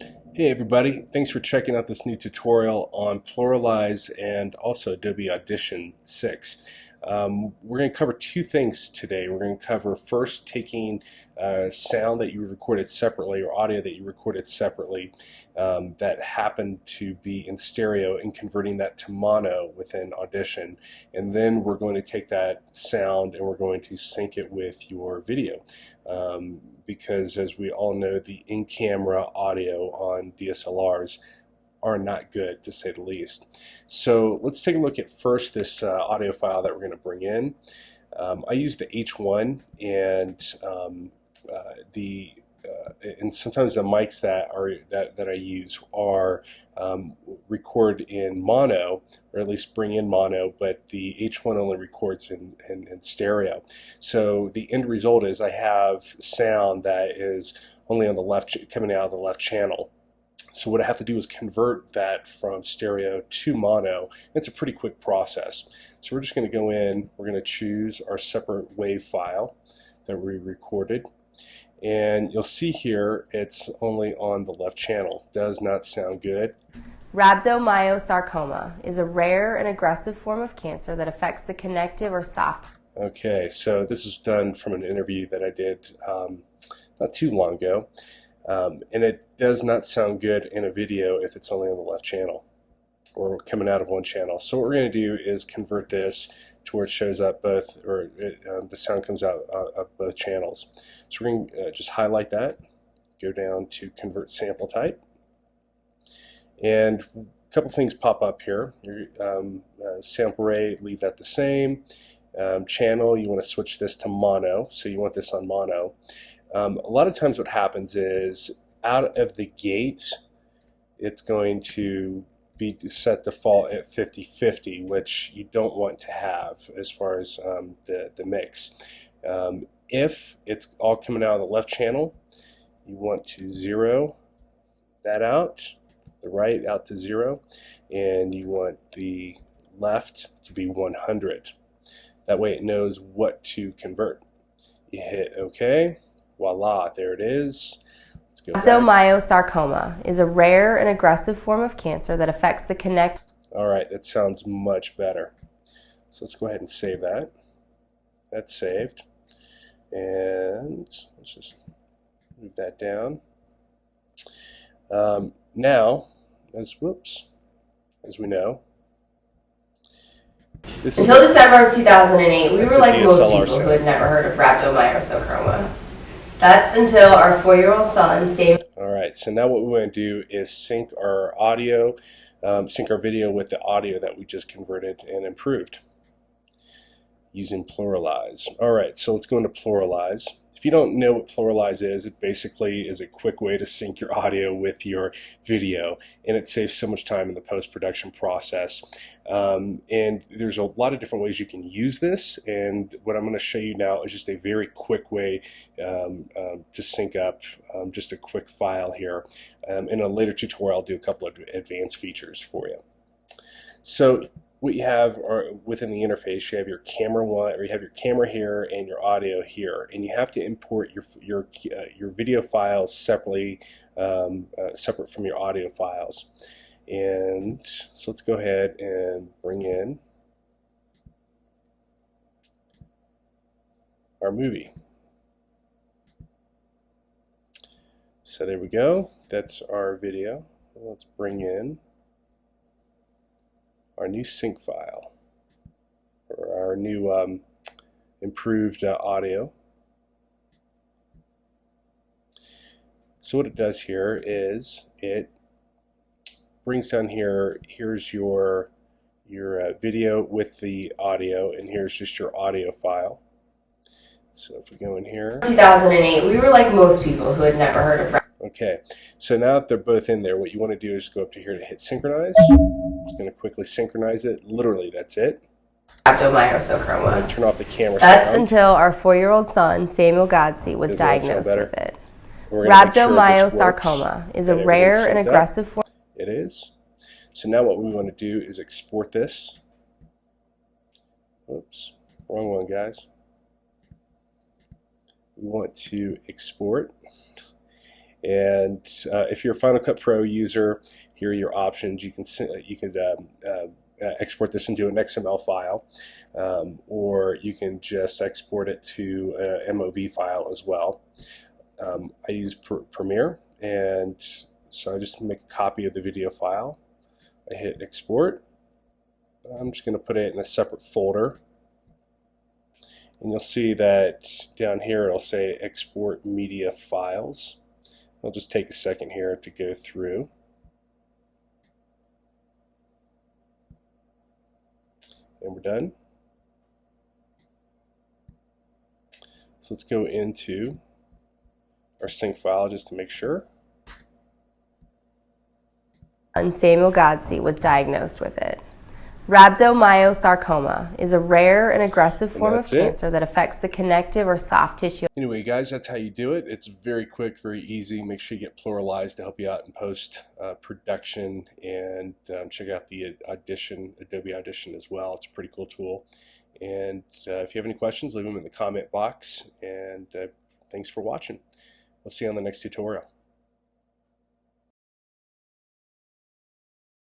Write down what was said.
Hey everybody, thanks for checking out this new tutorial on PluralEyes and also Adobe Audition 6. We're going to cover two things today. We're going to cover first taking sound that you recorded separately or audio that you recorded separately that happened to be in stereo and converting that to mono within Audition. And then we're going to take that sound and we're going to sync it with your video. Because as we all know, the in-camera audio on DSLRs are not good, to say the least. So let's take a look at first this audio file that we're going to bring in. I use the H1 and and sometimes the mics that I use are record in mono, or at least bring in mono, but the H1 only records in stereo. So the end result is I have sound that is only on the left, coming out of the left channel. So what I have to do is convert that from stereo to mono. It's a pretty quick process. So we're just going to go in, we're going to choose our separate wave file that we recorded. And you'll see here it's only on the left channel. Does not sound good. Rhabdomyosarcoma is a rare and aggressive form of cancer that affects the connective or soft. Okay, so this is done from an interview that I did not too long ago. And it does not sound good in a video if it's only on the left channel or coming out of one channel. So what we're going to do is convert this to where it shows up both, or the sound comes out of both channels. So we're going to just highlight that, go down to convert sample type, and a couple things pop up here. Your sample rate, leave that the same. Channel, you want to switch this to mono, so you want this on mono. A lot of times what happens is out of the gate it's going to be set default at 50-50, which you don't want to have as far as the mix. If it's all coming out of the left channel, you want to zero that out, the right out to 0, and you want the left to be 100. That way it knows what to convert. You hit OK. Voila, there it is. Let's go back. Rhabdomyosarcoma is a rare and aggressive form of cancer that affects the connective. All right, that sounds much better. So let's go ahead and save that. That's saved. And let's just move that down. Now, as we know, Until December of 2008, we were like most people sound who had never heard of rhabdomyosarcoma. That's until our 4-year-old son saved. All right, so now what we want to do is sync our audio, sync our video with the audio that we just converted and improved using PluralEyes. All right, so let's go into PluralEyes. If you don't know what PluralEyes is, it basically is a quick way to sync your audio with your video, and it saves so much time in the post-production process. And there's a lot of different ways you can use this, and what I'm going to show you now is just a very quick way to sync up just a quick file here. In a later tutorial, I'll do a couple of advanced features for you. So what you have are within the interface, you have your camera or you have your camera here and your audio here, and you have to import your video files separately, separate from your audio files. And so let's go ahead and bring in our movie. So there we go. That's our video. Let's bring in our new sync file, or our new improved audio. So what it does here is it brings down here, here's your video with the audio, and here's just your audio file. So if we go in here, 2008, we were like most people who had never heard of. Okay, so now that they're both in there, what you want to do is go up to here to hit Synchronize. It's going to quickly synchronize it. Literally, that's it. Rhabdomyosarcoma. Turn off the camera. That's until our 4-year-old son, Samuel Godsey, was diagnosed with it. Rhabdomyosarcoma is a rare and aggressive form. It is. So now what we want to do is export this. Oops, wrong one, guys. We want to export. And if you're a Final Cut Pro user, here are your options. You can export this into an XML file, or you can just export it to a MOV file as well. I use Premiere, and so I just make a copy of the video file. I hit export. I'm just going to put it in a separate folder, and you'll see that down here it'll say export media files. I'll just take a second here to go through. And we're done. So let's go into our sync file just to make sure. And Samuel Godsey was diagnosed with it. Rhabdomyosarcoma is a rare and aggressive form of cancer that affects the connective or soft tissue. Anyway, guys, that's how you do it. It's very quick, very easy. Make sure you get PluralEyes to help you out in post production, and check out the Adobe Audition as well. It's a pretty cool tool. And if you have any questions, leave them in the comment box. And thanks for watching. We'll see you on the next tutorial.